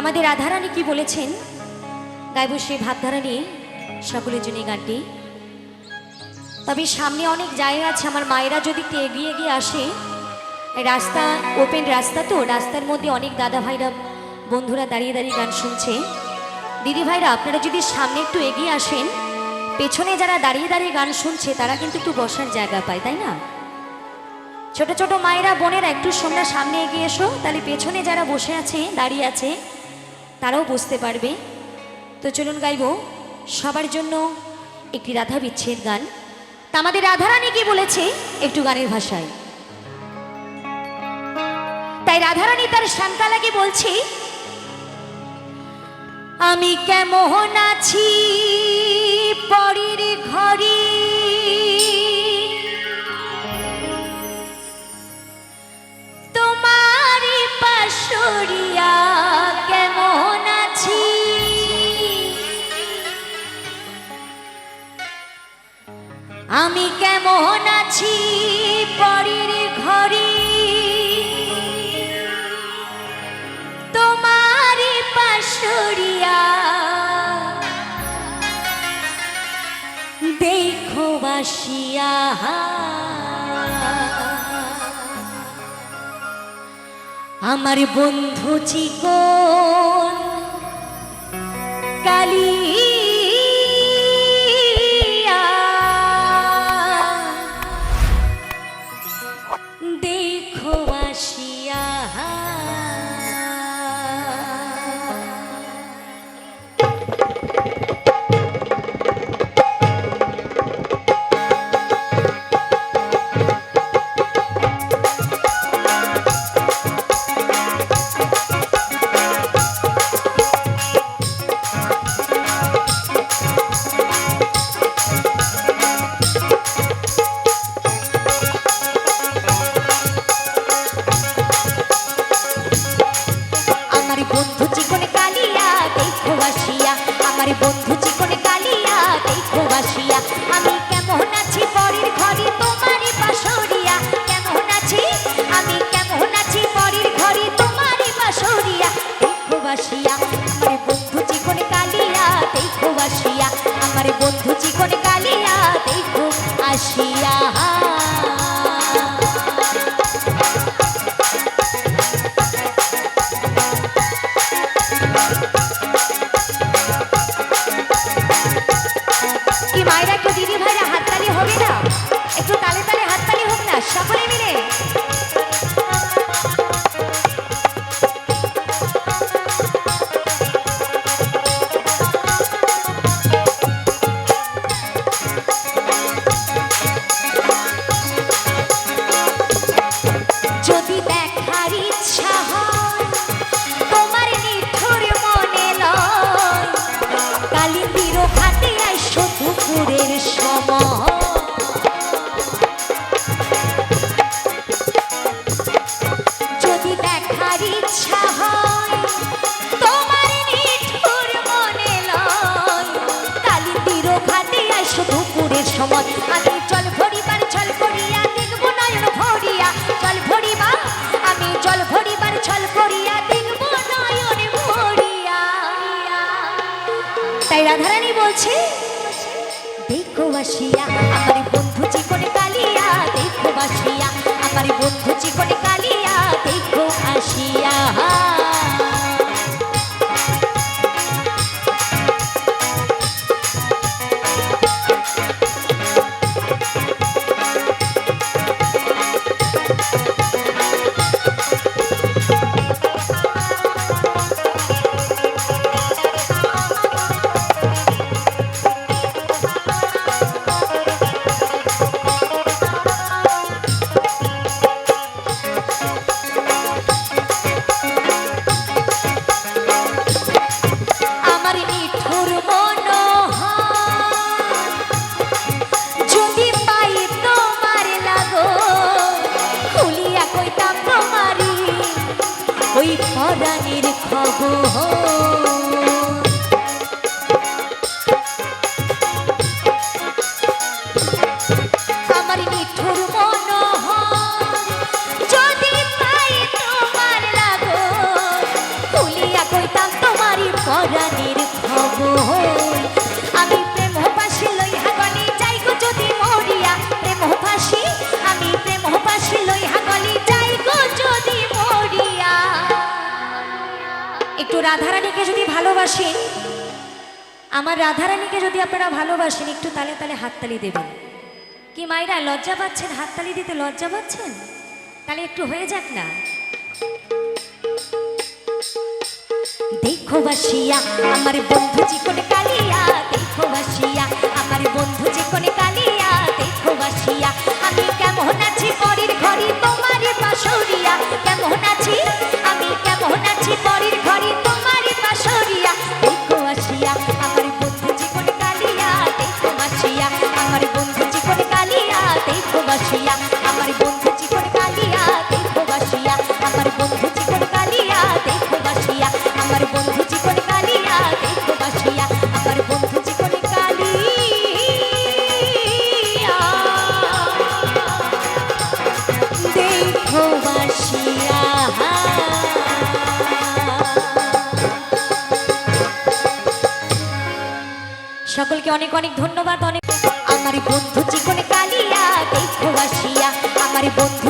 আমাদের রাধারানী কি বলেছেন গাইব সেই ভাবধারা নিয়ে সকলের জন্য এই গানটি। তবে সামনে অনেক জায়গা আছে, আমার মায়েরা যদি একটু এগিয়ে এগিয়ে আসে, রাস্তা ওপেন রাস্তা, তো রাস্তার মধ্যে অনেক দাদা ভাইরা বন্ধুরা দাঁড়িয়ে দাঁড়িয়ে গান শুনছে। দিদি ভাইরা আপনারা যদি সামনে একটু এগিয়ে আসেন, পেছনে যারা দাঁড়িয়ে দাঁড়িয়ে গান শুনছে তারা কিন্তু একটু বসার জায়গা পায়, তাই না? ছোট ছোট মায়েরা বোনেরা একটু তোমরা সামনে এগিয়ে এসো, তাহলে পেছনে যারা বসে আছে দাঁড়িয়ে আছে তারাও বুঝতে পারবে। তো চলুন গাইব সবার জন্য একটি রাধা বিচ্ছেদ গান। তা আমাদের রাধারানী কি বলেছে একটু গানের ভাষায়, তাই রাধারানী তার শান্তালাকে বলছে, আমি কেমন আছি পরের ঘরে, তোমার পাশরিয়া কেমন আছি, আমি কেমন আছি পরের ঘরে, তোমার পাশরিয়া দেখো বাসিয়া, আমার বন্ধু চিকন কালিয়া দেখো আসিয়া, বন্ধু চিকন কালিয়া দেখো বাসিয়া, আমার বন্ধু চিকন কালিয়া দেখো বাসিয়া, আমি কেমন আছি পরের ঘরে তোমারই পাশরিয়া, কেমন আছি আমি কেমন আছি পরের ঘরে তোমারই পাশরিয়া দেখো বাসিয়া, আমার বন্ধু চিকন কালিয়া দেখো বাসিয়া, আমার বন্ধু চিকন কালিয়া দেখো আসিয়া। মায়েরা একটু দিদি ভাইরা হাততালি হবে না, একটু তালে তালে হাততালি হোক না সকলে মিলে। যদি দেখার ইচ্ছা হয় তোমার নিঠুর মনে লয়, কালিন্দির ঘাটে আইসো দুপুরের সময়, যদি দেখার ইচ্ছা হয় তোমার নিঠুর মনে লয়, কালিন্দির ঘাটে আইসো দুপুরের সময়, আমি জল ভরিবার ছল করিয়া দেখবো নয়ন ভরিয়া, জল ভরিবা আমি জল ভরিবার ছল করিয়া দেখবো নয়ন ভরিয়া। তাই রাধারানী বলছে দেখো বাসিয়া, আমার বন্ধু চিকন কালিয়া দেখো বাসিয়া, আমার বন্ধু চিকন কালিয়া দেখো আসিয়া। একটু রাধারানীকে যদি ভালোবাসেন, আমার রাধারানীকে যদি আপনারা ভালোবাসেন, একটু তালে তালে হাততালি দেবেন। কি মায়েরা লজ্জা পাচ্ছেন? হাততালি দিতে লজ্জা পাচ্ছেন? তাহলে একটু হয়ে যাক না। দেখো বাসিয়া আমার বন্ধু চিকন কালিয়া, দেখো বাসিয়া আমার বন্ধু চিকন কালিয়া, দেখো বাসিয়া আমি কেমন আছি পরের ঘরে তোমার পাশরিয়া, কেমন আছি আমি কেমন আছি পরের ঘরে তোমার পাশরিয়া। দেখো বাসিয়া আমার বন্ধু চিকন কালিয়া, দেখো বাসিয়া আমার বন্ধু চিকন কালিয়া, দেখো বাসিয়া আমার বন্ধু চিকন কালিয়া, দেখো বাসিয়া আমার বন্ধু চিকন কালিয়া, দেখো বাসিয়া আমার বন্ধু চিকন কালিয়া, দেখো বাসিয়া আমার বন্ধু চিকন কালিয়া, দেখো বাসিয়া। সকলকে অনেক অনেক ধন্যবাদ। অনেক আমার বন্ধু চিকন কালিয়া, দেখো বাসিয়া আমার বন্ধু